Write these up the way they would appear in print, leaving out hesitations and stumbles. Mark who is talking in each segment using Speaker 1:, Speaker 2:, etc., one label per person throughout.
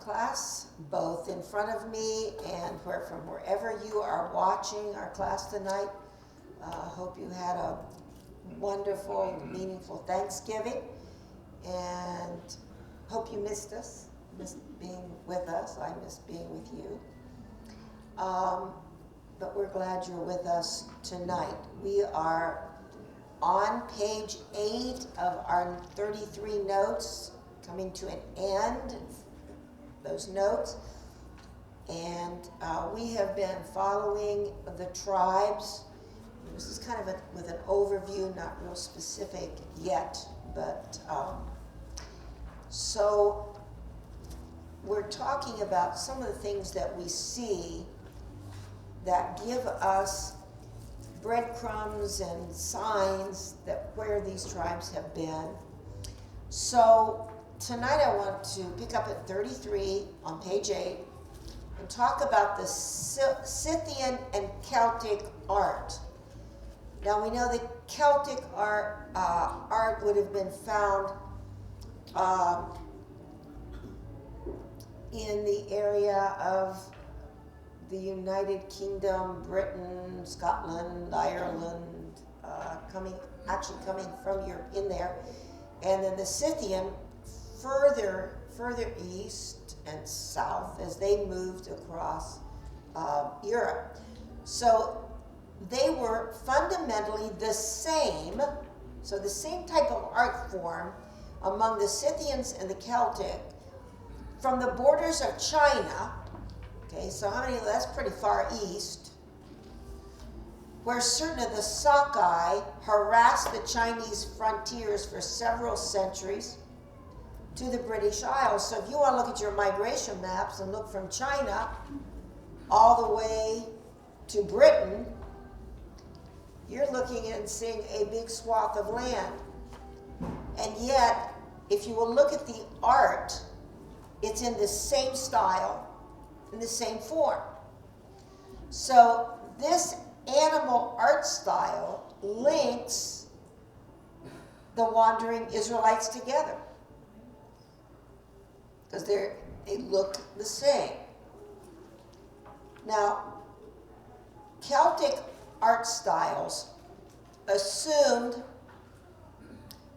Speaker 1: class, both in front of me and from wherever you are watching our class tonight. Hope you had a wonderful, meaningful Thanksgiving, and hope you missed us, missed being with us. I missed being with you. But we're glad you're with us tonight. We are on page 8 of our 33 notes, coming to an end, those notes. And we have been following the tribes. This is kind of with an overview, not real specific yet, but so we're talking about some of the things that we see that give us breadcrumbs and signs that where these tribes have been. So tonight I want to pick up at 33 on page 8 and talk about the Scythian and Celtic art. Now we know that Celtic art would have been found in the area of the United Kingdom, Britain, Scotland, Ireland, coming from Europe in there. And then the Scythian further east and south as they moved across Europe. So they were fundamentally the same, so the same type of art form among the Scythians and the Celtic from the borders of China. Okay, so that's pretty far east, where certain of the Sakai harassed the Chinese frontiers for several centuries to the British Isles. So if you want to look at your migration maps and look from China all the way to Britain, you're looking and seeing a big swath of land. And yet, if you will look at the art, it's in the same style, in the same form. So this animal art style links the wandering Israelites together because they look the same. Now, Celtic art styles assumed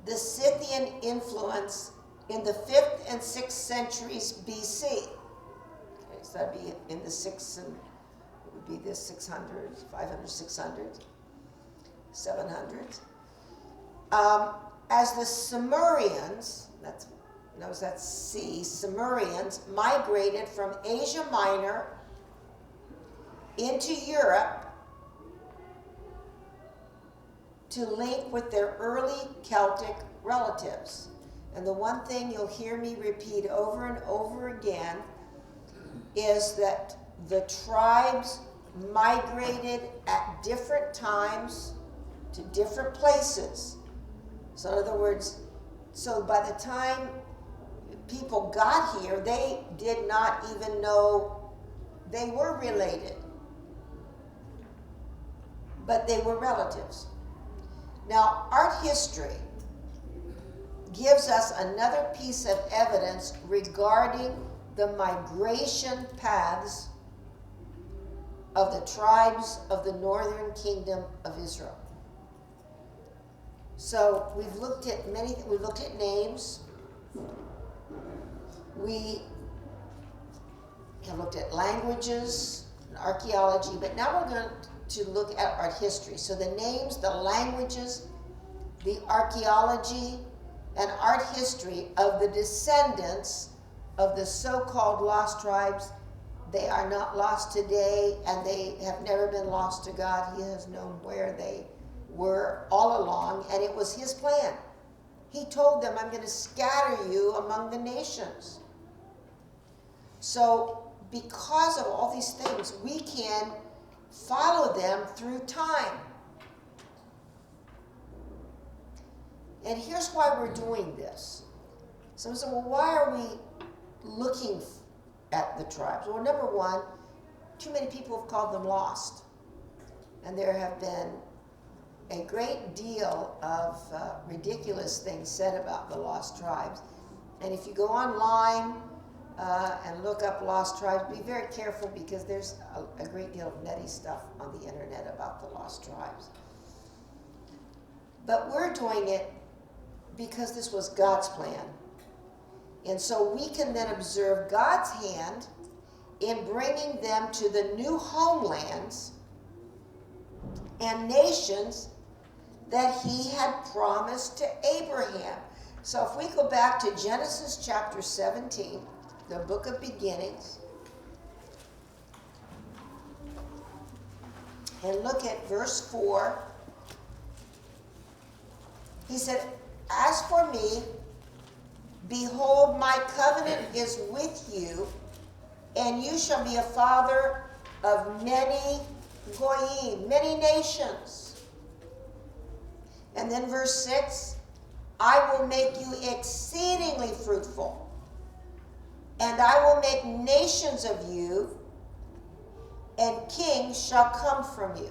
Speaker 1: the Scythian influence in the 5th and 6th centuries BC. Okay, so that'd be in the 6th and it would be the 600s, 500, 600, 700s. As the Sumerians, that's Sumerians migrated from Asia Minor into Europe to link with their early Celtic relatives. And the one thing you'll hear me repeat over and over again is that the tribes migrated at different times to different places. So in other words, so by the time people got here, they did not even know they were related, but they were relatives. Now, art history gives us another piece of evidence regarding the migration paths of the tribes of the northern kingdom of Israel. So we've looked at names. We have looked at languages and archaeology, but now we're going to look at art history. So the names, the languages, the archaeology, and art history of the descendants of the so-called lost tribes, they are not lost today, and they have never been lost to God. He has known where they were all along, and it was his plan. He told them, I'm going to scatter you among the nations. So because of all these things, we can follow them through time. And here's why we're doing this. Someone said, well, why are we looking at the tribes? Well, number one, too many people have called them lost. And there have been a great deal of ridiculous things said about the lost tribes. And if you go online, and look up lost tribes. Be very careful because there's a great deal of nutty stuff on the internet about the lost tribes. But we're doing it because this was God's plan. And so we can then observe God's hand in bringing them to the new homelands and nations that he had promised to Abraham. So if we go back to Genesis chapter 17, the book of beginnings, and look at verse 4, he said, "As for me, behold, my covenant is with you, and you shall be a father of many goyim, many nations." And then verse 6, "I will make you exceedingly fruitful, and I will make nations of you, and kings shall come from you."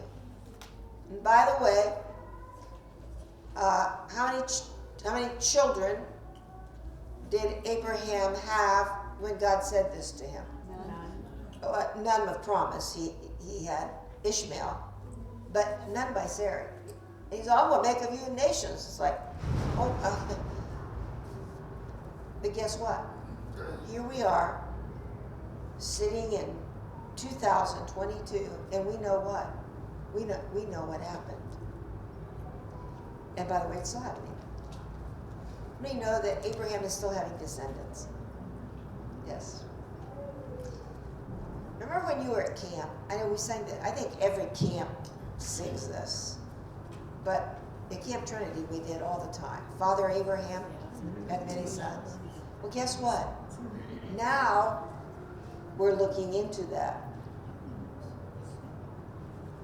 Speaker 1: And by the way, how many children did Abraham have when God said this to him? None. None of promise. He had Ishmael, but none by Sarah. He's all, "I will make of you nations." It's like, oh, but guess what? Here we are, sitting in 2022, and we know what? We know what happened. And by the way, it's still happening. We know that Abraham is still having descendants. Yes. Remember when you were at camp? I know we sang that. I think every camp sings this. But at Camp Trinity, we did all the time. Father Abraham had many sons. Well, guess what? Now we're looking into that.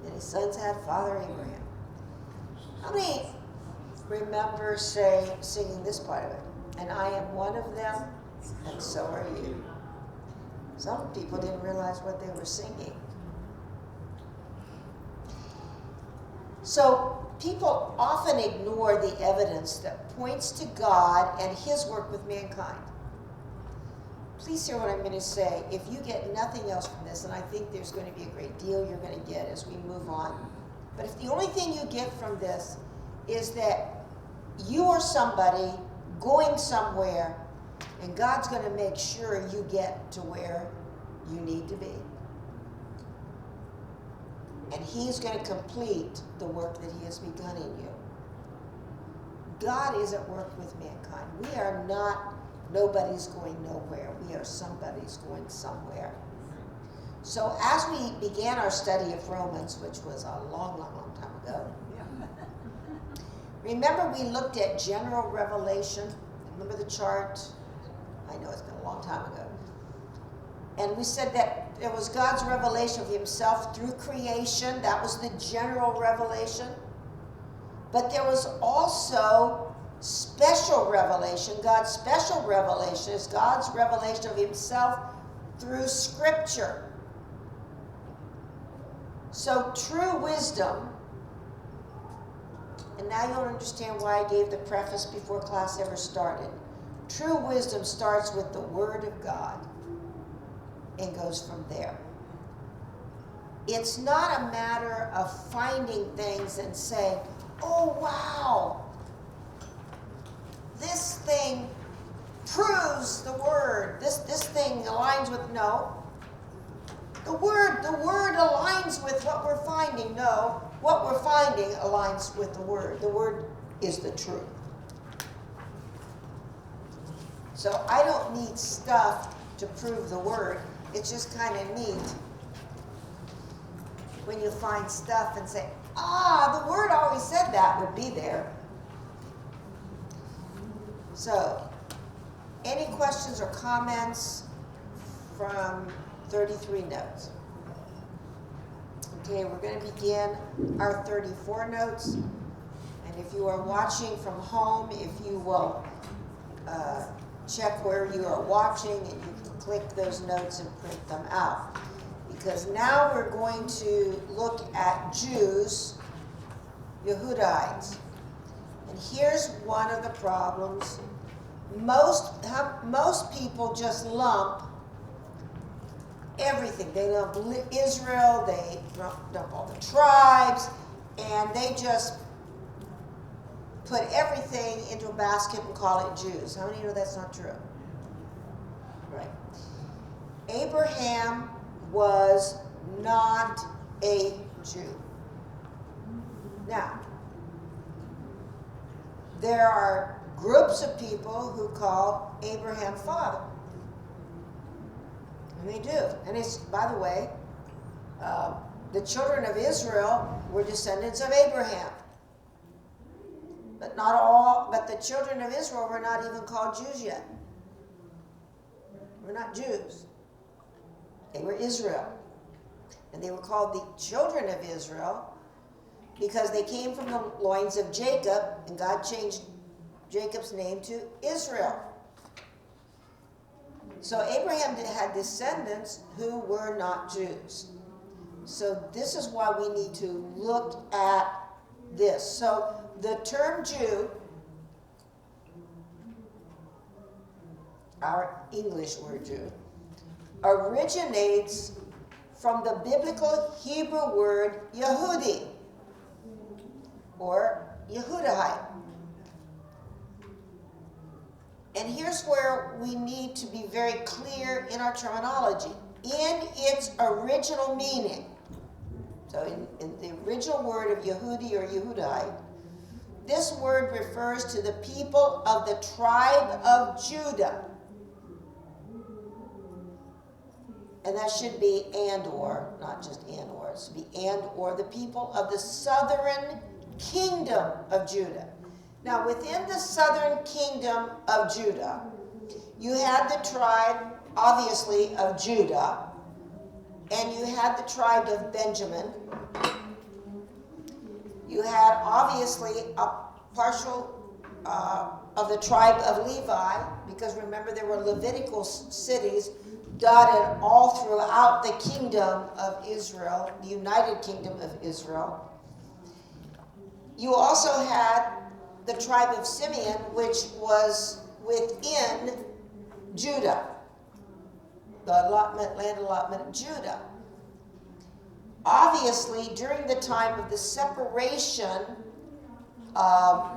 Speaker 1: And his sons had Father Abraham. How many remember singing this part of it? "And I am one of them, and so are you." Some people didn't realize what they were singing. So people often ignore the evidence that points to God and his work with mankind. Please hear what I'm going to say. If you get nothing else from this, and I think there's going to be a great deal you're going to get as we move on, but if the only thing you get from this is that you are somebody going somewhere, and God's going to make sure you get to where you need to be. And he's going to complete the work that he has begun in you. God is at work with mankind. We are not nobody's going nowhere. We are somebody's going somewhere. So as we began our study of Romans, which was a long, long, long time ago, remember we looked at general revelation? Remember the chart? I know it's been a long time ago. And we said that it was God's revelation of himself through creation. That was the general revelation. But there was also special revelation. God's special revelation is God's revelation of himself through Scripture. So true wisdom, and now you'll understand why I gave the preface before class ever started. True wisdom starts with the Word of God and goes from there. It's not a matter of finding things and saying, "Oh, wow, this thing proves the Word. This thing aligns with," no. The word aligns with what we're finding. No, what we're finding aligns with the Word. The Word is the truth. So I don't need stuff to prove the Word. It's just kind of neat when you find stuff and say, the Word always said that would be there. So, any questions or comments from 33 notes? Okay, we're going to begin our 34 notes. And if you are watching from home, if you will check where you are watching and you can click those notes and print them out. Because now we're going to look at Jews, Yehudites. And here's one of the problems most people just lump everything. They lump Israel, they lump all the tribes, and they just put everything into a basket and call it Jews. How many know that's not true? Right. Abraham was not a Jew. Now, there are groups of people who call Abraham father. And they do. And it's, by the way, the children of Israel were descendants of Abraham. But not all, but the children of Israel were not even called Jews yet. We're not Jews. They were Israel. And they were called the children of Israel because they came from the loins of Jacob, and God changed Jacob's name to Israel. So Abraham had descendants who were not Jews. So this is why we need to look at this. So the term Jew, our English word Jew, originates from the biblical Hebrew word Yehudi, or Yehudahite. And here's where we need to be very clear in our terminology. In its original meaning, so in the original word of Yehudi or Yehudite, this word refers to the people of the tribe of Judah. And that should be and or, not just and or. It should be and or, the people of the southern kingdom of Judah. Now, within the southern kingdom of Judah, you had the tribe, obviously, of Judah, and you had the tribe of Benjamin. You had, obviously, a partial of the tribe of Levi, because remember, there were Levitical cities dotted all throughout the kingdom of Israel, the United Kingdom of Israel. You also had the tribe of Simeon, which was within Judah, the land allotment of Judah. Obviously, during the time of the separation of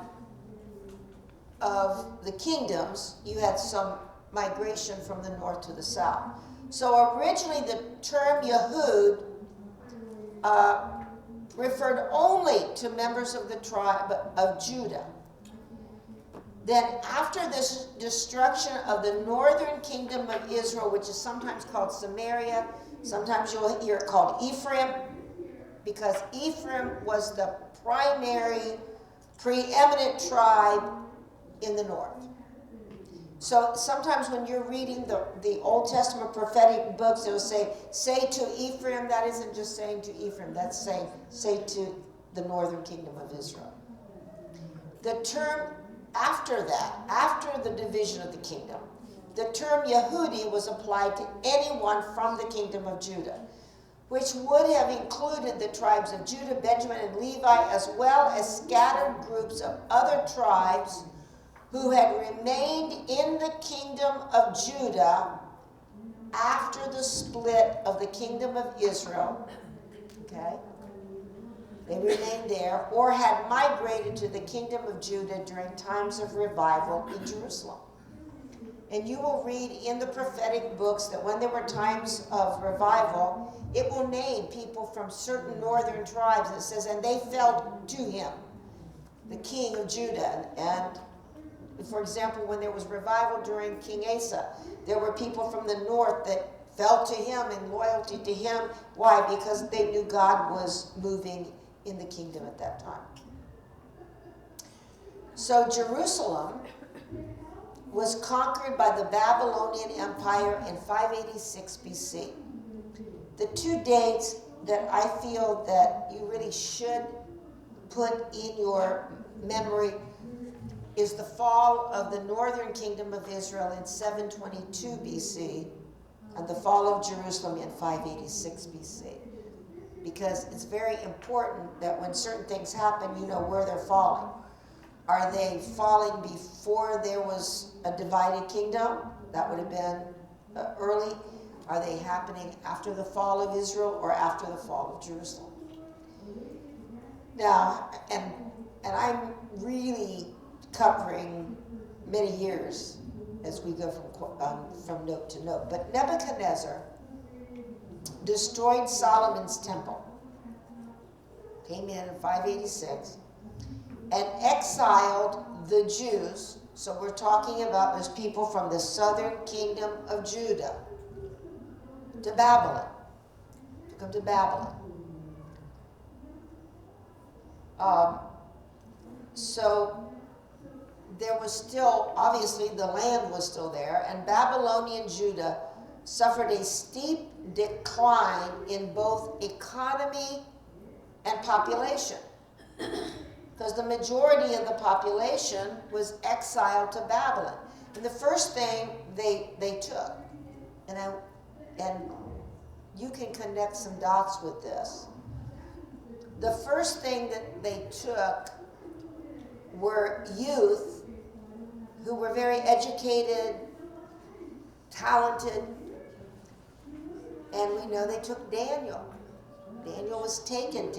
Speaker 1: the kingdoms, you had some migration from the north to the south. So originally the term Yehud referred only to members of the tribe of Judah. Then after this destruction of the northern kingdom of Israel, which is sometimes called Samaria, sometimes you'll hear it called Ephraim, because Ephraim was the primary, preeminent tribe in the north. So sometimes when you're reading the Old Testament prophetic books, it will say to Ephraim. That isn't just saying to Ephraim, that's saying, say to the northern kingdom of Israel. The term after that, after the division of the kingdom, the term Yehudi was applied to anyone from the kingdom of Judah, which would have included the tribes of Judah, Benjamin, and Levi, as well as scattered groups of other tribes who had remained in the kingdom of Judah after the split of the kingdom of Israel. Okay? They remained there, or had migrated to the kingdom of Judah during times of revival in Jerusalem. And you will read in the prophetic books that when there were times of revival, it will name people from certain northern tribes. And it says, and they fell to him, the king of Judah. And for example, when there was revival during King Asa, there were people from the north that fell to him in loyalty to him. Why? Because they knew God was moving in the kingdom at that time. So Jerusalem was conquered by the Babylonian Empire in 586 BC. The two dates that I feel that you really should put in your memory is the fall of the northern kingdom of Israel in 722 BC and the fall of Jerusalem in 586 BC. Because it's very important that when certain things happen, you know where they're falling. Are they falling before there was a divided kingdom? That would have been early. Are they happening after the fall of Israel or after the fall of Jerusalem? Now, and I'm really covering many years as we go from note to note. But Nebuchadnezzar destroyed Solomon's temple, came in 586, and exiled the Jews. So we're talking about those people from the southern kingdom of Judah to Babylon, to come to Babylon. So there was still, obviously the land was still there, and Babylonian Judah suffered a steep decline in both economy and population, because the majority of the population was exiled to Babylon. And the first thing they took, and you can connect some dots with this, the first thing that they took were youth who were very educated, talented, and we know they took Daniel. Daniel was taken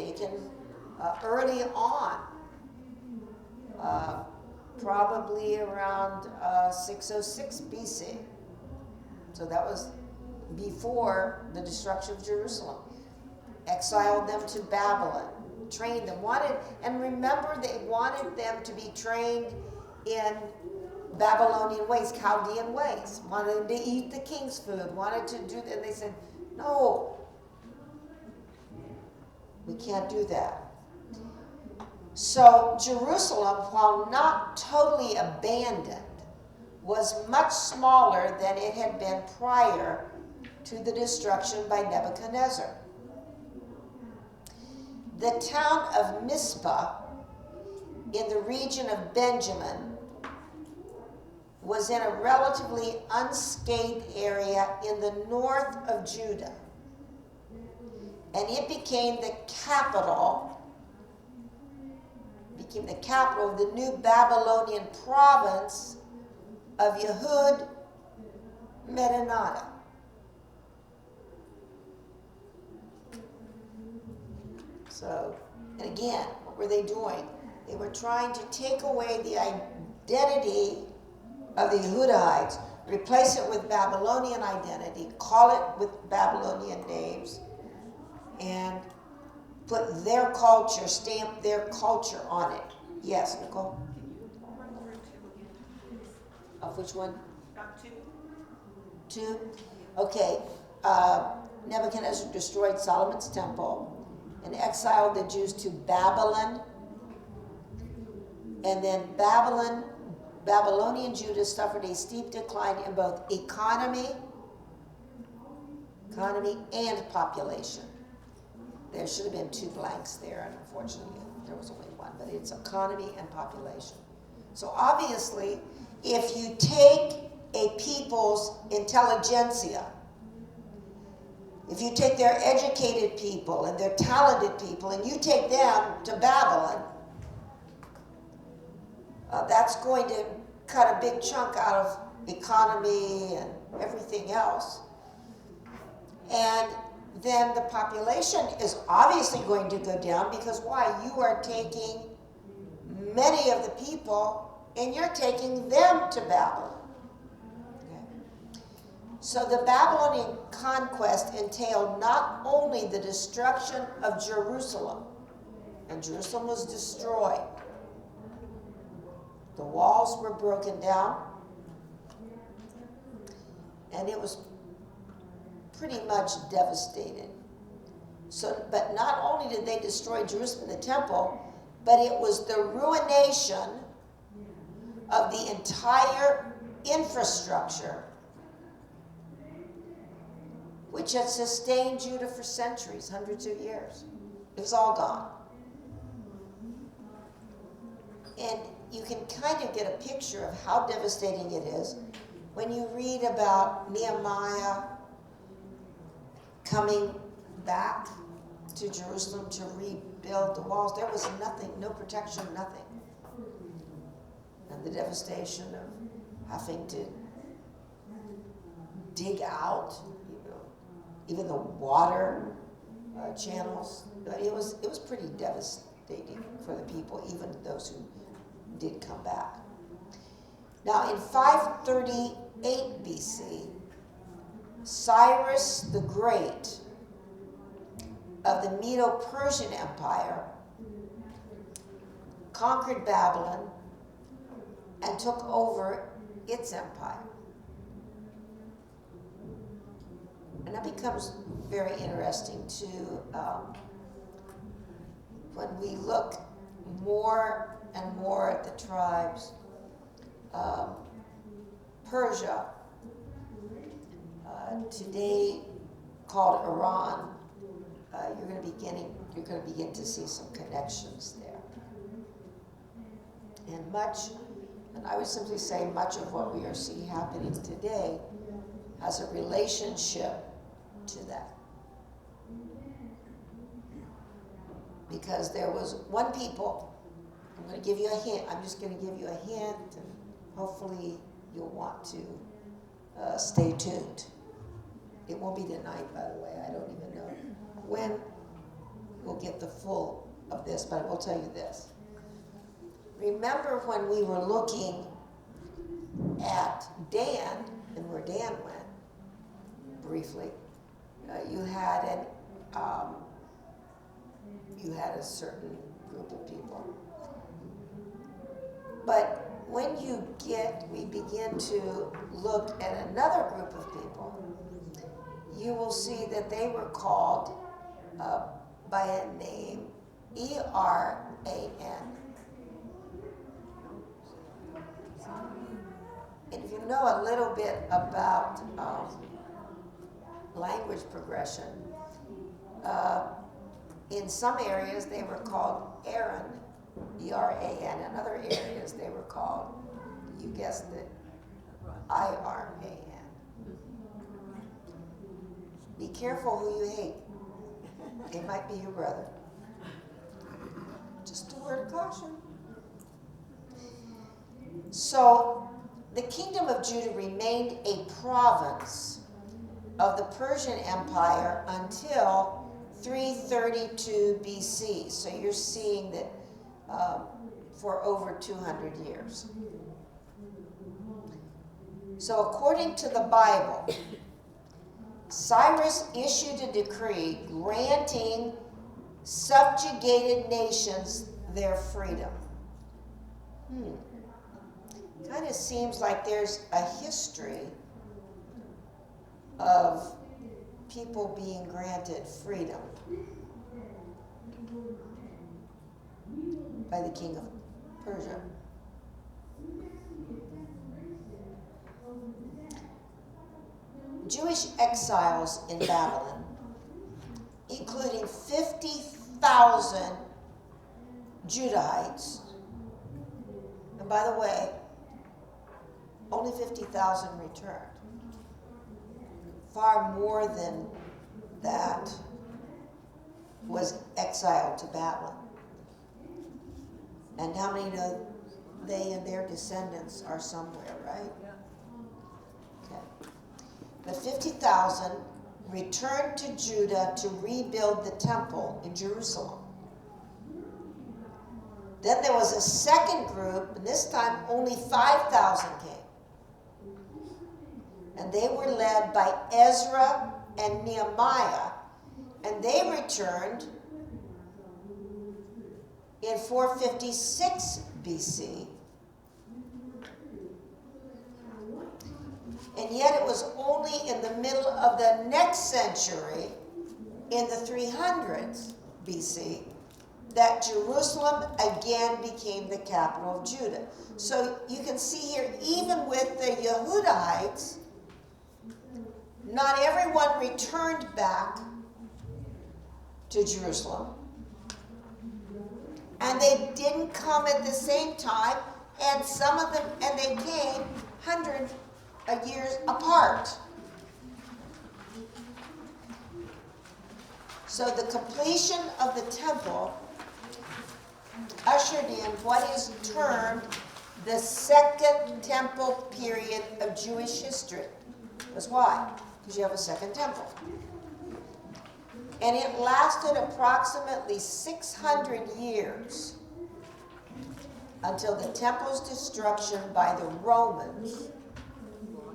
Speaker 1: early on, probably around 606 BC. So that was before the destruction of Jerusalem. Exiled them to Babylon, trained them, and remember, they wanted them to be trained in Babylonian ways, Chaldean ways, wanted them to eat the king's food, wanted to do that, and they said, no, we can't do that. So Jerusalem, while not totally abandoned, was much smaller than it had been prior to the destruction by Nebuchadnezzar. The town of Mizpah in the region of Benjamin was in a relatively unscathed area in the north of Judah. And it became the capital of the new Babylonian province of Yehudi Medinata. So, and again, what were they doing? They were trying to take away the identity of the Yehudites, replace it with Babylonian identity, call it with Babylonian names, and put their culture, stamp their culture on it. Yes, Nicole? Of which one? Two? Okay. Nebuchadnezzar destroyed Solomon's temple and exiled the Jews to Babylon. And then Babylonian Judah suffered a steep decline in both economy and population. There should have been two blanks there, and unfortunately there was only one, but it's economy and population. So obviously, if you take a people's intelligentsia, if you take their educated people and their talented people and you take them to Babylon, that's going to cut a big chunk out of economy and everything else. And then the population is obviously going to go down, because why? You are taking many of the people and you're taking them to Babylon. Okay. So the Babylonian conquest entailed not only the destruction of Jerusalem, and Jerusalem was destroyed. The walls were broken down, and it was pretty much devastated. So, but not only did they destroy Jerusalem, the temple, but it was the ruination of the entire infrastructure which had sustained Judah for centuries, hundreds of years. It was all gone. And you can kind of get a picture of how devastating it is when you read about Nehemiah coming back to Jerusalem to rebuild the walls. There was nothing, no protection, nothing. and the devastation of having to dig out, even the water channels. It was pretty devastating for the people, even those who did come back. Now, in 538 BC, Cyrus the Great of the Medo-Persian Empire conquered Babylon and took over its empire. And that becomes very interesting too when we look more and more at the tribes. Persia, today called Iran, you're going to begin to see some connections there. And I would simply say much of what we are seeing happening today has a relationship to that. Because there was one people, I'm going to give you a hint, I'm just going to give you a hint, and hopefully you'll want to stay tuned. It won't be tonight, by the way, I don't even know when we'll get the full of this, but I will tell you this. Remember when we were looking at Dan, and where Dan went, briefly, you had a certain group of people. But when we begin to look at another group of people, you will see that they were called by a name, E-R-A-N. And if you know a little bit about language progression, in some areas they were called Aaron, E-R-A-N. In other areas they were called, you guessed it, I-R-A-N. Be careful who you hate. It might be your brother. Just a word of caution. So, the kingdom of Judah remained a province of the Persian Empire until 332 BC. So you're seeing that for over 200 years. So according to the Bible, Cyrus issued a decree granting subjugated nations their freedom. Kind of seems like there's a history of people being granted freedom by the king of Persia. Jewish exiles in Babylon, including 50,000 Judahites, and by the way, only 50,000 returned. Far more than that was exiled to Babylon. And how many know they and their descendants are somewhere, right? Okay. But 50,000 returned to Judah to rebuild the temple in Jerusalem. Then there was a second group, and this time only 5,000 came. And they were led by Ezra and Nehemiah, and they returned in 456 BC. And yet it was only in the middle of the next century, in the 300s BC, that Jerusalem again became the capital of Judah. So you can see here, even with the Yehudites, not everyone returned back to Jerusalem. And they didn't come at the same time, and some of them, and they came hundreds of years apart. So the completion of the temple ushered in what is termed the Second Temple period of Jewish history. That's why, because you have a Second Temple. And it lasted approximately 600 years until the temple's destruction by the Romans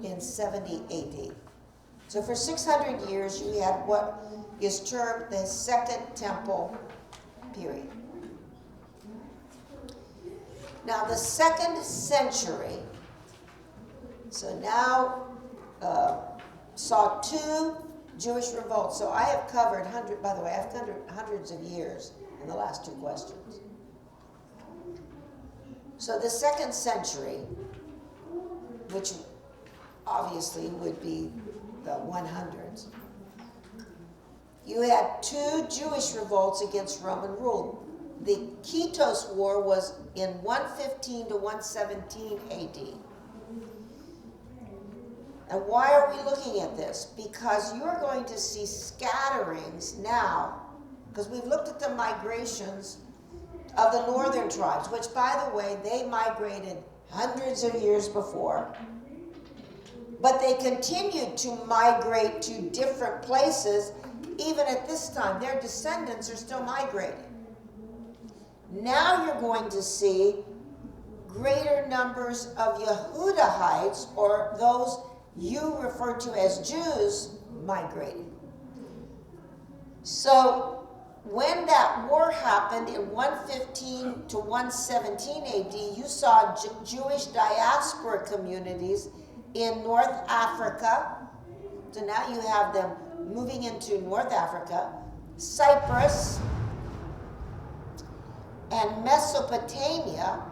Speaker 1: in 70 AD. So for 600 years, you had what is termed the Second Temple period. Now, the 2nd century, so now saw 2 Jewish revolts. So I have covered hundreds of years in the last 2 questions. So the 2nd century, which obviously would be the 100s, you had 2 Jewish revolts against Roman rule. The Kitos War was in 115 to 117 AD. And why are we looking at this? Because you're going to see scatterings now, because we've looked at the migrations of the northern tribes, which, by the way, they migrated hundreds of years before. But they continued to migrate to different places even at this time. Their descendants are still migrating. Now you're going to see greater numbers of Yehudites, or those you refer to as Jews, migrating. So when that war happened in 115 to 117 AD, you saw Jewish diaspora communities in North Africa. So now you have them moving into North Africa, Cyprus, and Mesopotamia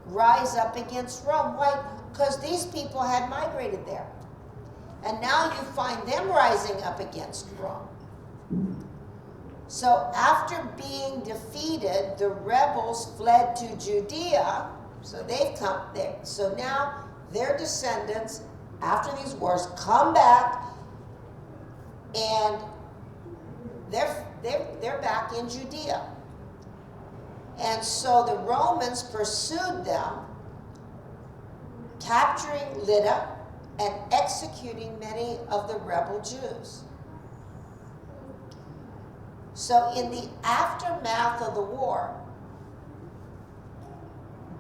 Speaker 1: rise up against Rome. Why? Because these people had migrated there. And now you find them rising up against Rome. So after being defeated, the rebels fled to Judea. So they've come there. So now their descendants, after these wars, come back, and they're back in Judea. And so the Romans pursued them, capturing Lydda and executing many of the rebel Jews. So in the aftermath of the war,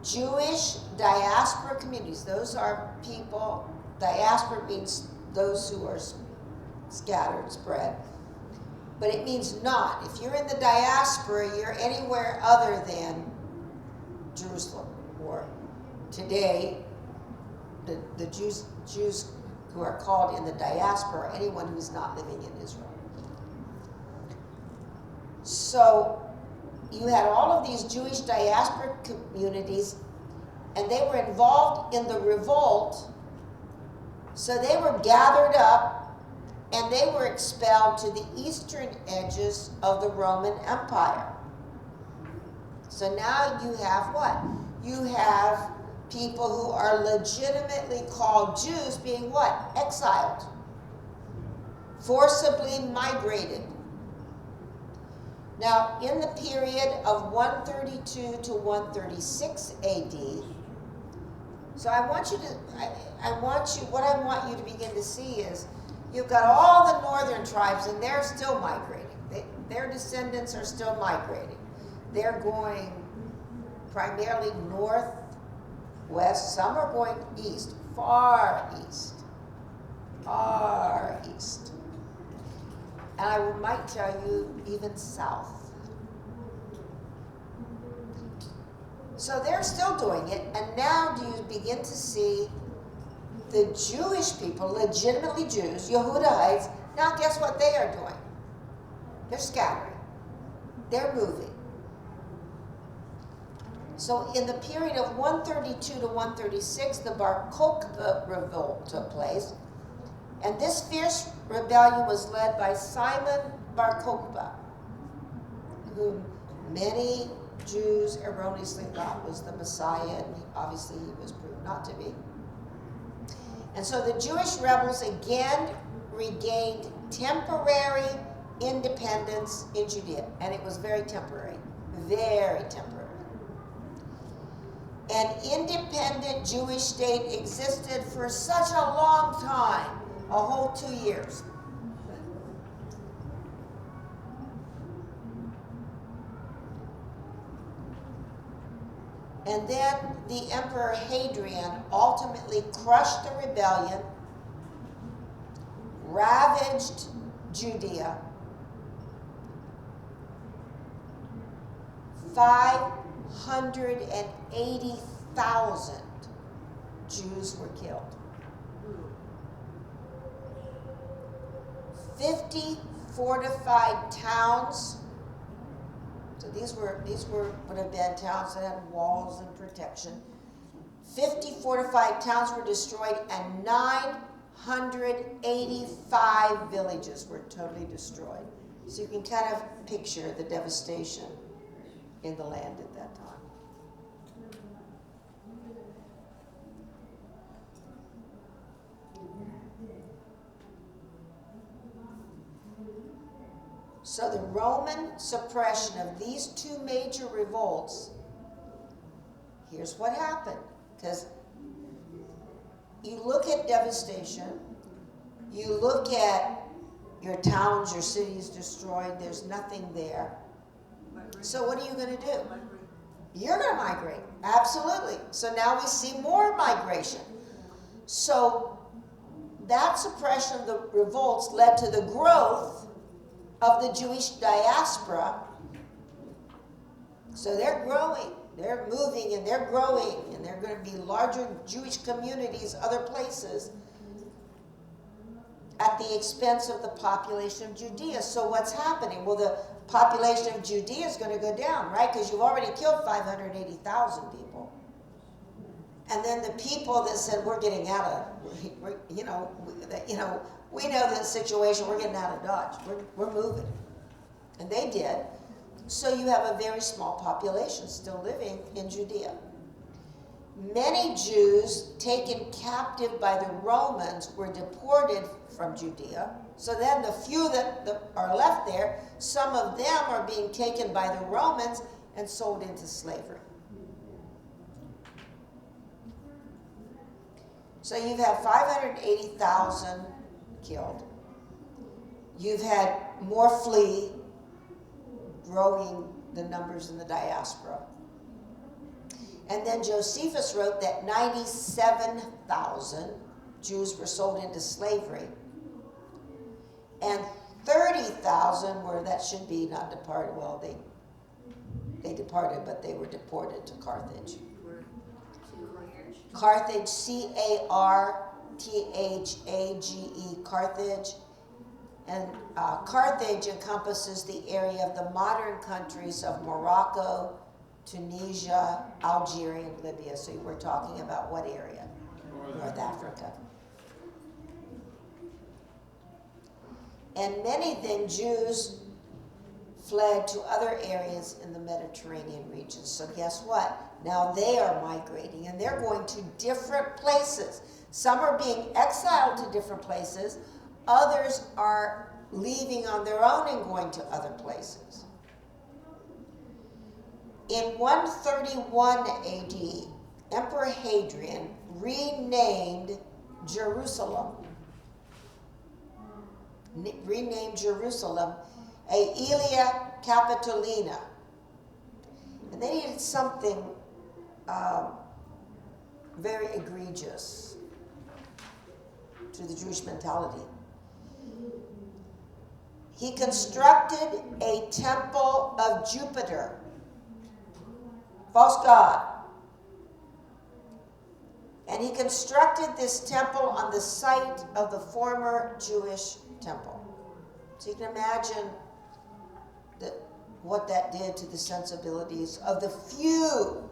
Speaker 1: Jewish diaspora communities, those are people, diaspora means those who are scattered, spread. But it means not. If you're in the diaspora, you're anywhere other than Jerusalem. Or today, the Jews who are called in the diaspora are anyone who's not living in Israel. So you had all of these Jewish diaspora communities, and they were involved in the revolt. So they were gathered up, and they were expelled to the eastern edges of the Roman Empire. So now you have what? You have people who are legitimately called Jews being what? Exiled. Forcibly migrated. Now, in the period of 132 to 136 AD, so what I want you to begin to see is, you've got all the northern tribes, and they're still migrating. Their descendants are still migrating. They're going primarily northwest. Some are going east, far east. Far east. And I might tell you, even south. So they're still doing it, and now do you begin to see the Jewish people, legitimately Jews, Yehudites, now guess what they are doing? They're scattering. They're moving. So in the period of 132 to 136, the Bar Kokhba revolt took place. And this fierce rebellion was led by Simon Bar Kokhba, whom many Jews erroneously thought was the Messiah, and obviously he was proved not to be. And so the Jewish rebels again regained temporary independence in Judea. And it was very temporary. Very temporary. An independent Jewish state existed for such a long time, a whole 2 years. And then the Emperor Hadrian ultimately crushed the rebellion, ravaged Judea. 580,000 Jews were killed. 50 fortified towns. So these would have been towns that had walls and protection. 50 fortified towns were destroyed, and 985 villages were totally destroyed. So you can kind of picture the devastation in the land at that time. So the Roman suppression of these two major revolts, here's what happened. Because you look at devastation, you look at your towns, your cities destroyed, there's nothing there. So what are you going to do? You're going to migrate, absolutely. So now we see more migration. So that suppression of the revolts led to the growth of the Jewish diaspora. So they're growing, they're moving, and they're growing, and they're going to be larger Jewish communities other places at the expense of the population of Judea. So what's happening? Well, the population of Judea is going to go down, right? Because you've already killed 580,000 people. And then the people that said, we're getting out of, we know the situation, we're getting out of Dodge, we're moving. And they did. So you have a very small population still living in Judea. Many Jews taken captive by the Romans were deported from Judea. So then the few that are left there, some of them are being taken by the Romans and sold into slavery. So you've had 580,000 killed. You've had more flee, growing the numbers in the diaspora. And then Josephus wrote that 97,000 Jews were sold into slavery. And 30,000 were, that should be not departed, well, they departed, but they were deported to Carthage. Carthage, C-A-R-T-H-A-G-E, Carthage. And Carthage encompasses the area of the modern countries of Morocco, Tunisia, Algeria, and Libya. So we're talking about what area? North Africa. And many then Jews fled to other areas in the Mediterranean region. So guess what? Now they are migrating, and they're going to different places. Some are being exiled to different places. Others are leaving on their own and going to other places. In 131 AD, Emperor Hadrian renamed Jerusalem Aelia Capitolina. And they needed something very egregious to the Jewish mentality. He constructed a temple of Jupiter, false god. And he constructed this temple on the site of the former Jewish temple. So you can imagine what that did to the sensibilities of the few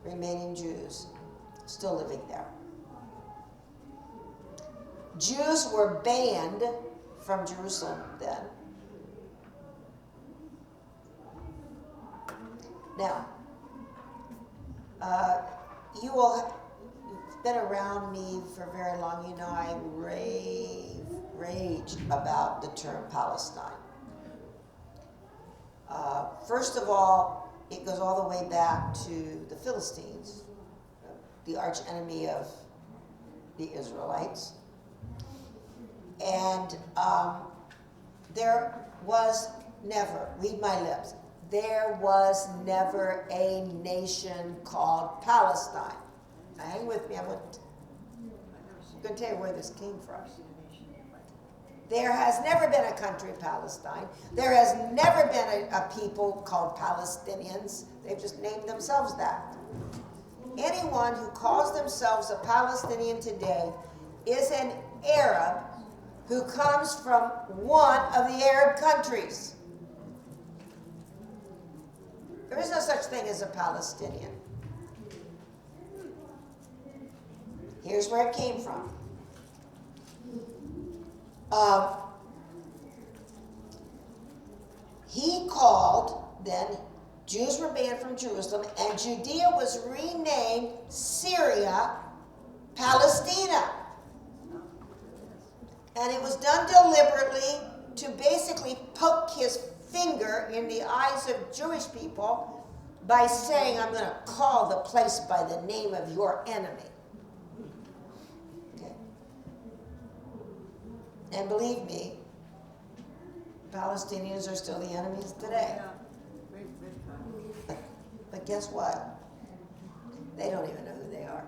Speaker 1: remaining Jews still living there. Jews were banned from Jerusalem then. Now, you've been around me for very long. You know I raged about the term Palestine. First of all, it goes all the way back to the Philistines the arch enemy of the Israelites. And there was never, read my lips, there was never a nation called Palestine. Now hang with me, I'm going to tell you where this came from. There has never been a country, Palestine. There has never been a people called Palestinians. They've just named themselves that. Anyone who calls themselves a Palestinian today is an Arab who comes from one of the Arab countries. There is no such thing as a Palestinian. Here's where it came from. He called, then Jews were banned from Jerusalem, and Judea was renamed Syria, Palestina. And it was done deliberately to basically poke his finger in the eyes of Jewish people by saying, I'm going to call the place by the name of your enemy. Okay. And believe me, Palestinians are still the enemies today. But guess what? They don't even know who they are.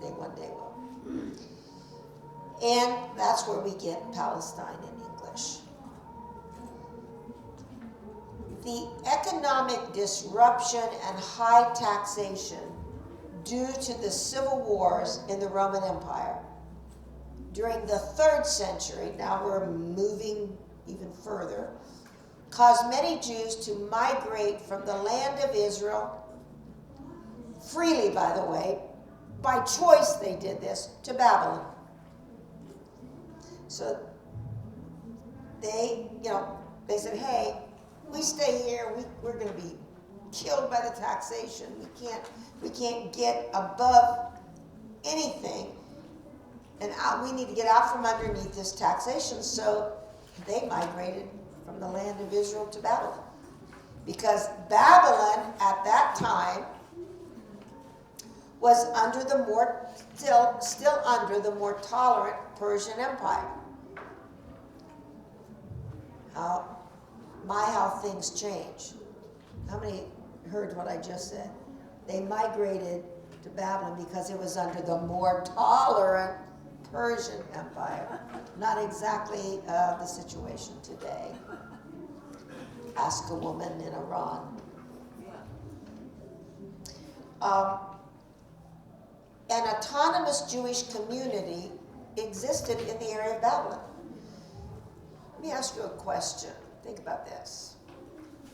Speaker 1: They one day will. And that's where we get Palestine in English. The economic disruption and high taxation due to the civil wars in the Roman Empire during the 3rd century, now we're moving even further, caused many Jews to migrate from the land of Israel, freely by the way, by choice they did this, to Babylon. So they said, hey, we stay here, we're going to be killed by the taxation. We can't get above anything, and we need to get out from underneath this taxation. So they migrated from the land of Israel to Babylon, because Babylon at that time was under the still under the more tolerant Persian Empire. How things change. How many heard what I just said? They migrated to Babylon because it was under the more tolerant Persian Empire. Not exactly the situation today. Ask a woman in Iran. An autonomous Jewish community existed in the area of Babylon. Let me ask you a question. Think about this.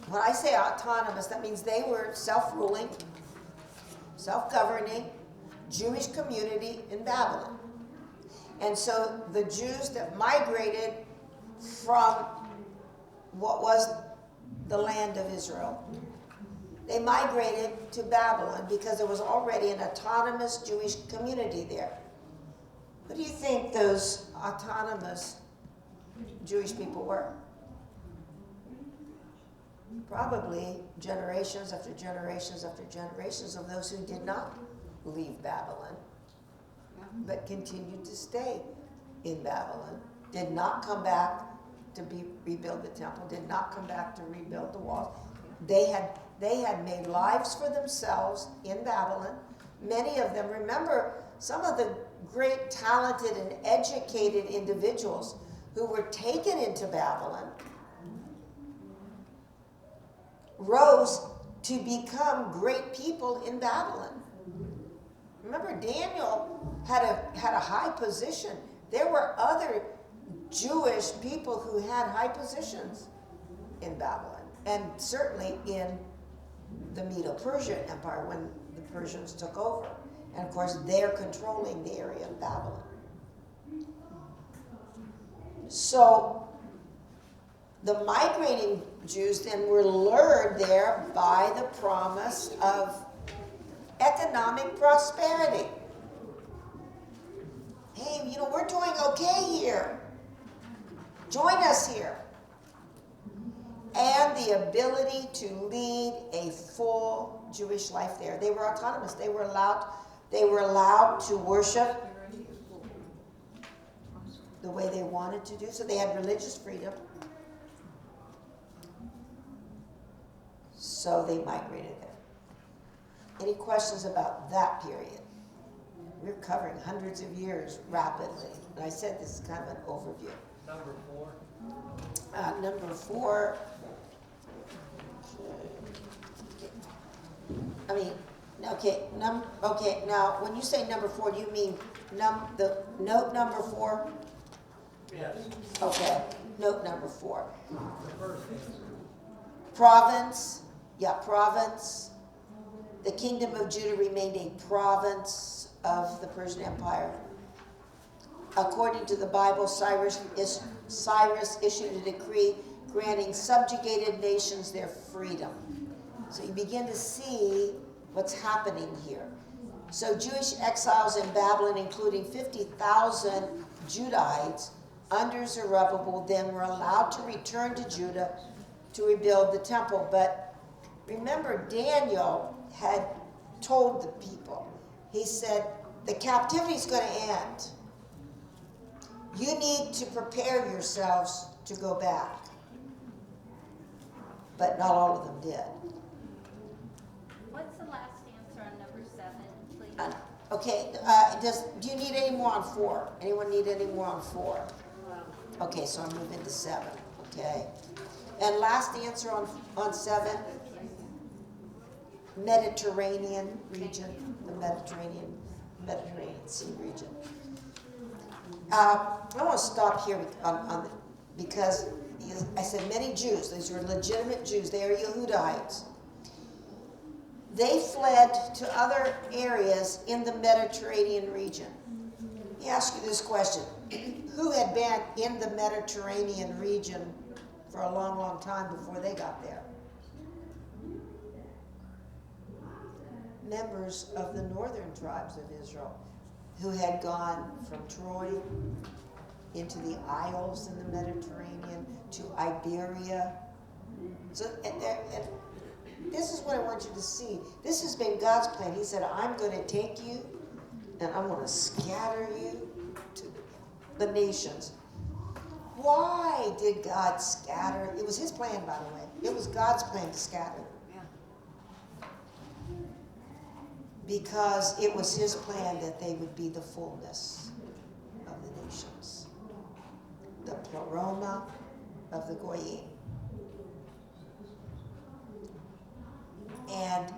Speaker 1: When I say autonomous, that means they were self-ruling, self-governing Jewish community in Babylon. And so the Jews that migrated from what was the land of Israel, they migrated to Babylon because there was already an autonomous Jewish community there. Who do you think those autonomous Jewish people were? Probably generations after generations after generations of those who did not leave Babylon, but continued to stay in Babylon, did not come back to rebuild the temple, did not come back to rebuild the walls. They had made lives for themselves in Babylon. Many of them, remember, some of the great talented and educated individuals who were taken into Babylon rose to become great people in Babylon. Remember, Daniel had a high position. There were other Jewish people who had high positions in Babylon, and certainly in the Medo-Persian Empire when the Persians took over. And of course, they're controlling the area of Babylon. So the migrating Jews then were lured there by the promise of economic prosperity. Hey, we're doing okay here. Join us here. and the ability to lead a full Jewish life there. They were autonomous. They were allowed to worship the way they wanted to do. So they had religious freedom. So they migrated there. Any questions about that period? We're covering hundreds of years rapidly. And I said this is kind of an overview.
Speaker 2: Number 4.
Speaker 1: Number 4. I mean, okay. Okay. Now, when you say number 4, do you mean the note number 4?
Speaker 2: Yes.
Speaker 1: Okay. Note number 4.
Speaker 2: The first answer.
Speaker 1: Province. Yeah, province. The kingdom of Judah remained a province of the Persian Empire. According to the Bible, Cyrus issued a decree granting subjugated nations their freedom. So you begin to see what's happening here. So Jewish exiles in Babylon, including 50,000 Judahites under Zerubbabel, then were allowed to return to Judah to rebuild the temple. But remember, Daniel had told the people, he said, the captivity is going to end. You need to prepare yourselves to go back. But not all of them did.
Speaker 3: What's the last answer on number 7, please?
Speaker 1: Okay, do you need any more on 4? Anyone need any more on 4? Okay, so I'm moving to 7. Okay. And last answer on 7, Mediterranean region, the Mediterranean Sea region. I want to stop here because I said many Jews, these were legitimate Jews, they are Yehudites. They fled to other areas in the Mediterranean region. Let me ask you this question. Who had been in the Mediterranean region for a long, long time before they got there? Members of the northern tribes of Israel who had gone from Troy into the Isles in the Mediterranean to Iberia. So, and this is what I want you to see. This has been God's plan. He said, I'm going to take you and I'm going to scatter you to the nations. Why did God scatter? It was his plan, by the way. It was God's plan to scatter. Because it was his plan that they would be the fullness of the nations. The pleroma of the Goyim. And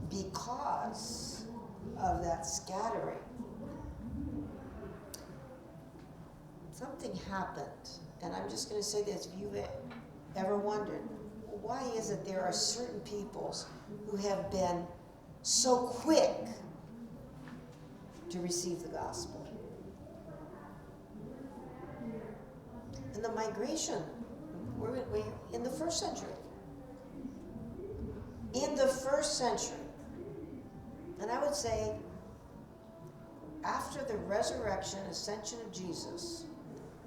Speaker 1: because of that scattering, something happened. And I'm just going to say this, if you've ever wondered, why is it there are certain peoples who have been so quick to receive the gospel? And the migration, we're in the first century. In the first century. And I would say, after the resurrection, ascension of Jesus,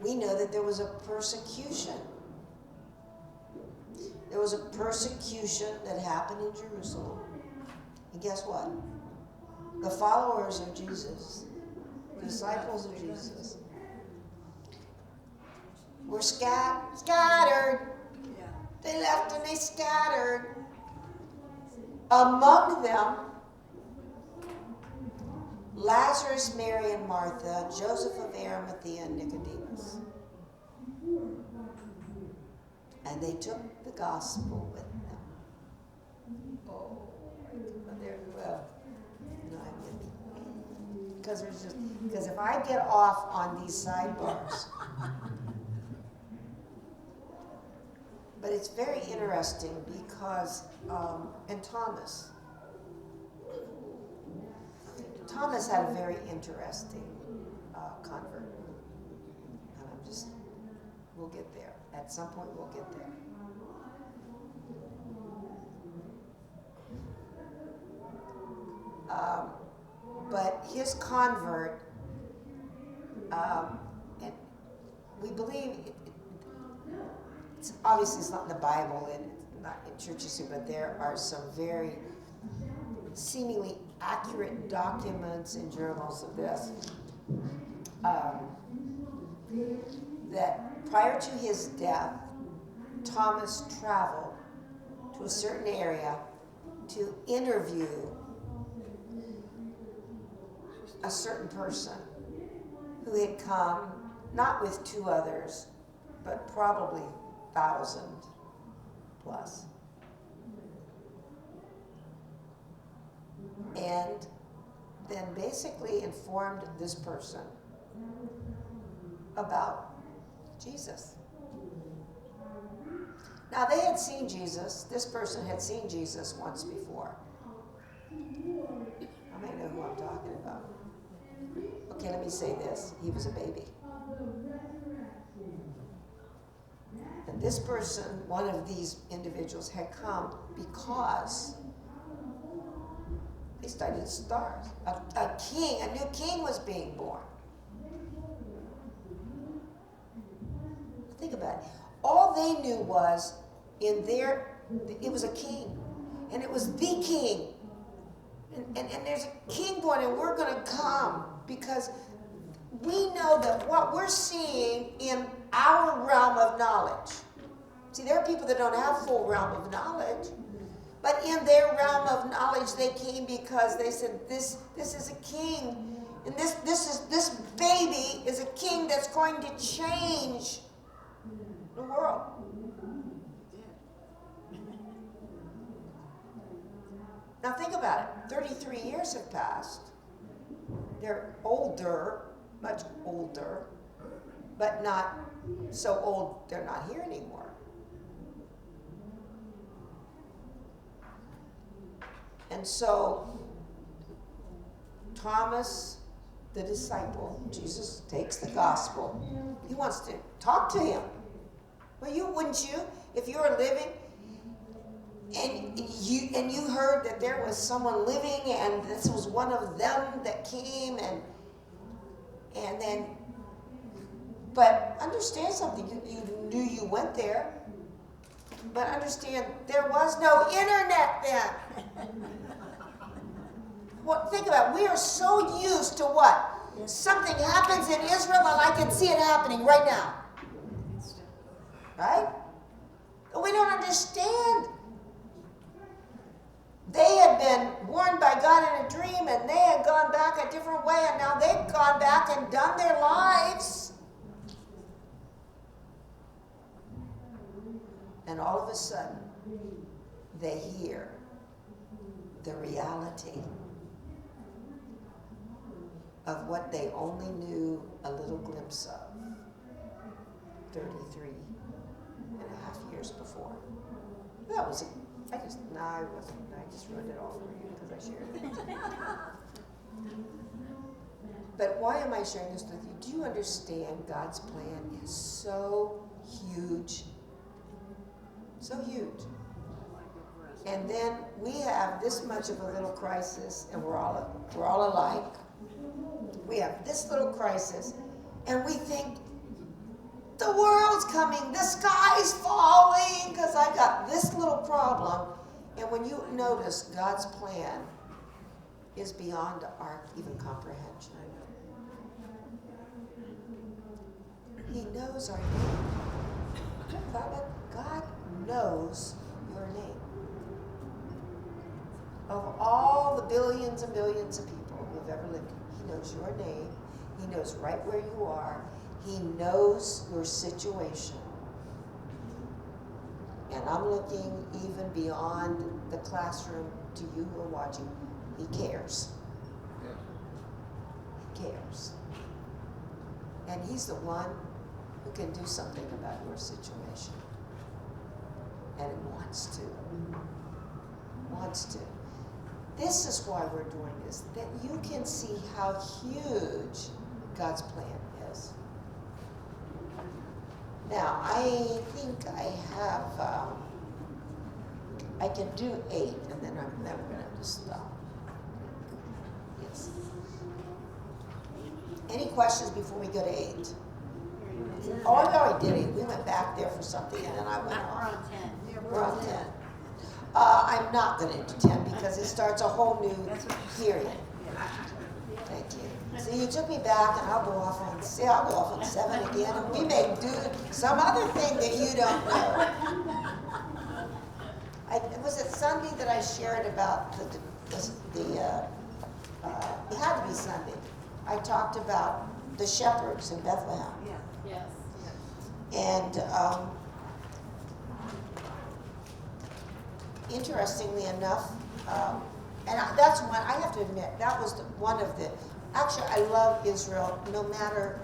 Speaker 1: we know that there was a persecution. There was a persecution that happened in Jerusalem. And guess what? The followers of Jesus, the disciples of Jesus, were scattered.
Speaker 4: Yeah.
Speaker 1: They left and they scattered. Among them, Lazarus, Mary, and Martha, Joseph of Arimathea, and Nicodemus. And they took the gospel with them. Oh, there, well, no, I'm getting, because if I get off on these sidebars, but it's very interesting because, and Thomas had a very interesting convert. And we'll get there. At some point, we'll get there. But his convert, and we believe it's not in the Bible and it's not in church history, but there are some very seemingly accurate documents and journals of this. That prior to his death, Thomas traveled to a certain area to interview a certain person who had come, not with two others, but probably 1,000 plus. And then basically informed this person about Jesus. Now they had seen Jesus. This person had seen Jesus once before. I may know who I'm talking about. Okay, let me say this. He was a baby. And this person, one of these individuals, had come because they studied stars. A king, a new king was being born. Think about it. All they knew was it was a king. And it was the king. And there's a king born, and we're going to come because we know that what we're seeing in our realm of knowledge. See, there are people that don't have full realm of knowledge. But in their realm of knowledge, they came because they said, this is a king. And this baby is a king that's going to change the world. Now think about it. 33 years have passed. They're older, much older, but not so old they're not here anymore. And so Thomas, the disciple, Jesus takes the gospel. He wants to talk to him. Well, wouldn't you, if you were living and you heard that there was someone living and this was one of them that came and then, but understand something, you knew you went there, but understand there was no internet then. Well, think about it. We are so used to what? Something happens in Israel and I can see it happening right now. Right? But we don't understand. They had been warned by God in a dream and they had gone back a different way and now they've gone back and done their lives. And all of a sudden, they hear the reality of what they only knew a little glimpse of 33 and a half years before. That was I just wrote it all for you because I shared it. But why am I sharing this with you? Do you understand God's plan is so huge? So huge. And then we have this much of a little crisis and we're all alike. We have this little crisis and we think the world's coming, the sky's falling because I got this little problem. And when you notice God's plan is beyond our even comprehension. He knows our name. God knows your name. Of all the billions and billions of people who have ever lived, He knows your name. He knows right where you are. He knows your situation. And I'm looking even beyond the classroom to you who are watching. He cares. He cares. And He's the one who can do something about your situation. And He wants to. Wants to. This is why we're doing this, that you can see how huge God's plan is. Now, I think I have, I can do 8, and then we're going to have to stop. Yes. Any questions before we go to 8? Oh, I already did it. We went back there for something and then I went
Speaker 4: We're
Speaker 1: off.
Speaker 4: on 10.
Speaker 1: We're on 10. I'm not gonna do 10 because it starts a whole new period. Thank you. See, you took me back and I'll go off on 7 again and we may do some other thing that you don't know. Was it Sunday that I shared about it had to be Sunday. I talked about the shepherds in Bethlehem.
Speaker 4: Yes.
Speaker 1: And interestingly enough, that's one, I have to admit, that was one of the, actually I love Israel no matter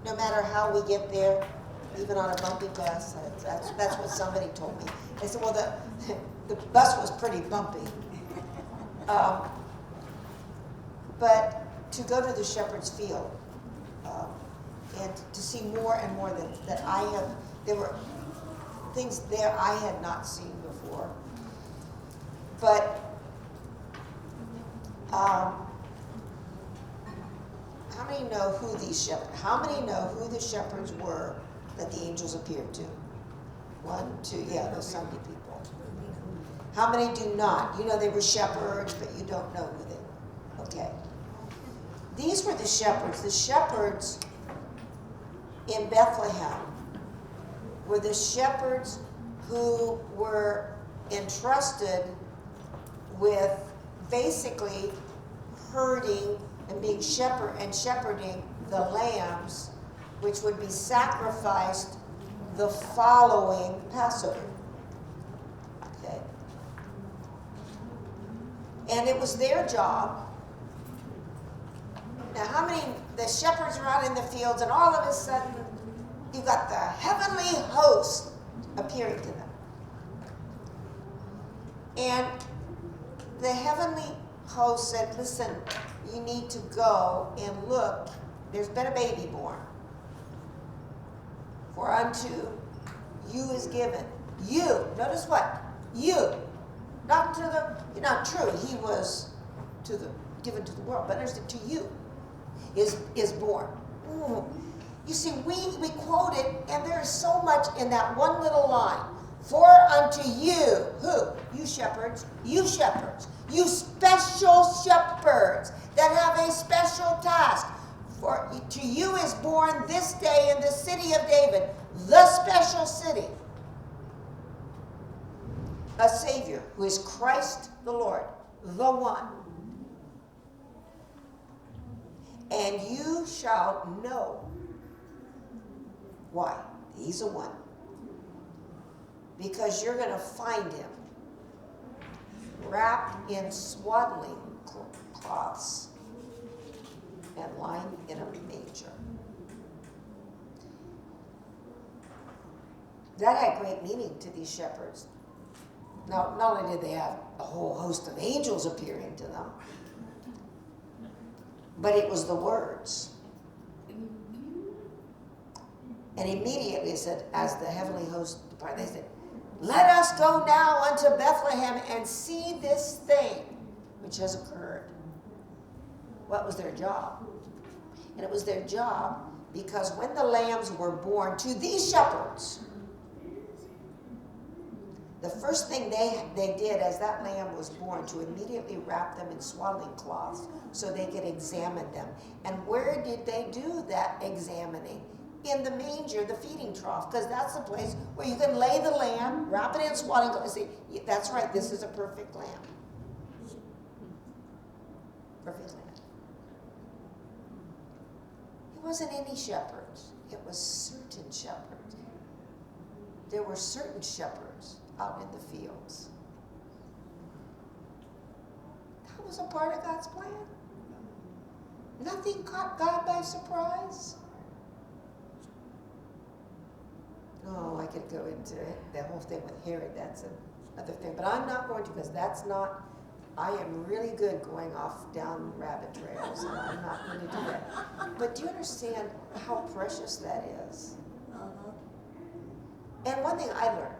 Speaker 1: how we get there, even on a bumpy bus. That's what somebody told me. They said, well, the bus was pretty bumpy. But to go to the shepherd's field and to see more and more that I have, there were things there I had not seen before. But how many know who the shepherds were that the angels appeared to? 1, 2, yeah, those Sunday people. How many do not? You know they were shepherds, but you don't know who they were. Okay. These were the shepherds. The shepherds in Bethlehem were the shepherds who were entrusted with basically herding and being shepherding the lambs, which would be sacrificed the following Passover. Okay. And it was their job. Now, how many, the shepherds are out in the fields and all of a sudden you've got the heavenly host appearing to them. And the heavenly host said, listen, you need to go and look, there's been a baby born. For unto you is given. You, notice what? You. Not to the, not true, he was given to the world, but understand, to you is born. You see, we quote it, and there is so much in that one little line. For unto you, who? You shepherds, you special shepherds that have a special task. For to you is born this day in the city of David, the special city, a Savior who is Christ the Lord, the one. And you shall know. Why? He's a one. Because you're going to find him wrapped in swaddling cloths and lying in a manger. That had great meaning to these shepherds. Now, not only did they have a whole host of angels appearing to them, but it was the words. And immediately it said, as the heavenly host departed, they said, let us go now unto Bethlehem and see this thing which has occurred. What was their job? And it was their job because when the lambs were born to these shepherds, the first thing they did as that lamb was born to immediately wrap them in swaddling cloths so they could examine them. And where did they do that examining? In the manger, the feeding trough, because that's the place where you can lay the lamb, wrap it in swaddling cloths, and say, that's right, this is a perfect lamb. Perfect lamb. It wasn't any shepherds. It was certain shepherds. There were certain shepherds out in the fields. That was a part of God's plan. Nothing caught God by surprise. Oh, I could go into it, the whole thing with Herod, that's another thing. But I'm not going to, because that's not, I am really good going off down rabbit trails, and I'm not going to do that. But do you understand how precious that is? And one thing I learned,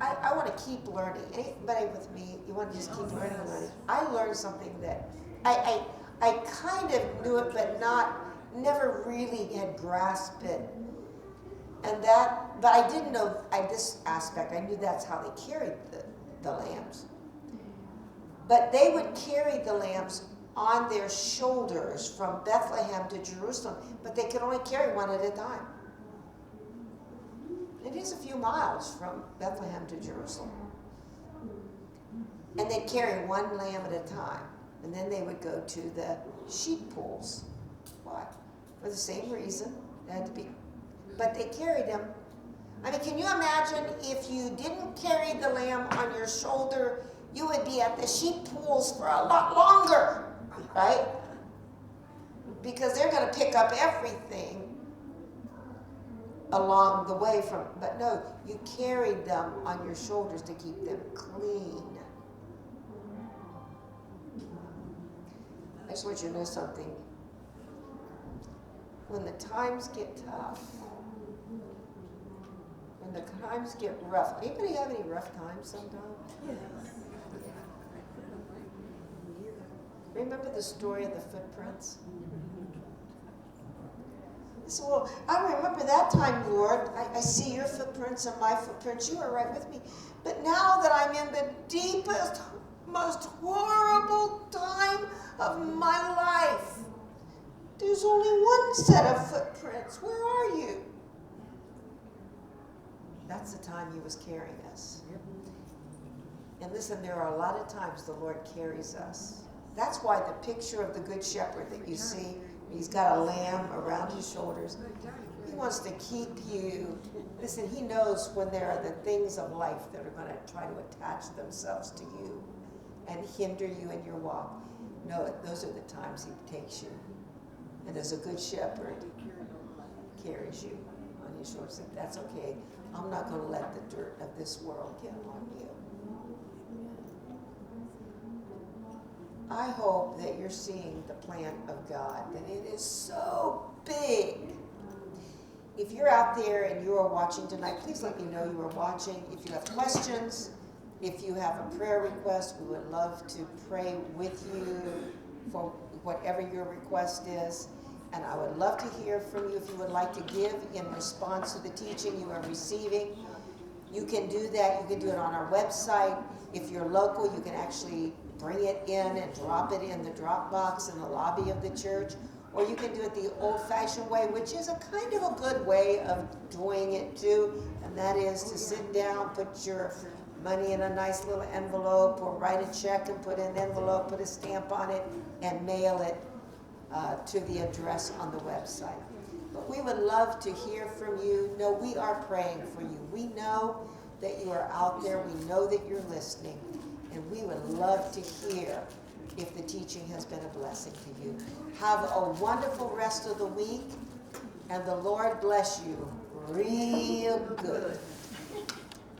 Speaker 1: I want to keep learning. Anybody with me, you want to just keep learning and learning? I learned something that I kind of knew it, but never really had grasped it. And that, but I didn't know this aspect. I knew that's how they carried the lambs. But they would carry the lambs on their shoulders from Bethlehem to Jerusalem, but they could only carry one at a time. It is a few miles from Bethlehem to Jerusalem. And they'd carry one lamb at a time. And then they would go to the sheep pools. Why? For the same reason. They had to be. But they carried them. I mean, can you imagine if you didn't carry the lamb on your shoulder, you would be at the sheep pools for a lot longer, right? Because they're going to pick up everything along the way from, but no, you carried them on your shoulders to keep them clean. I just want you to know something. When the times get tough, when the times get rough, anybody have any rough times sometimes? Remember the story of the footprints? He said, well, I remember that time, Lord. I see your footprints and my footprints. You were right with me. But now that I'm in the deepest, most horrible time of my life, there's only one set of footprints. Where are you? That's the time he was carrying us. And listen, there are a lot of times the Lord carries us. That's why the picture of the Good Shepherd that you see, he's got a lamb around his shoulders. He wants to keep you. Listen, he knows when there are the things of life that are going to try to attach themselves to you and hinder you in your walk. No, those are the times he takes you. And as a good shepherd, carries you on his shoulders. That's okay. I'm not going to let the dirt of this world get on you. I hope that you're seeing the plan of God, that it is so big. If you're out there and you are watching tonight, please let me know you are watching. If you have questions, if you have a prayer request, we would love to pray with you for whatever your request is. And I would love to hear from you if you would like to give in response to the teaching you are receiving. You can do that. You can do it on our website. If you're local, you can actually bring it in and drop it in the drop box in the lobby of the church. Or you can do it the old-fashioned way, which is a kind of a good way of doing it too. And that is to sit down, put your money in a nice little envelope, or write a check and put an envelope, put a stamp on it, and mail it to the address on the website. But we would love to hear from you. No, we are praying for you. We know that you are out there. We know that you're listening. And we would love to hear if the teaching has been a blessing to you. Have a wonderful rest of the week, and the Lord bless you real good.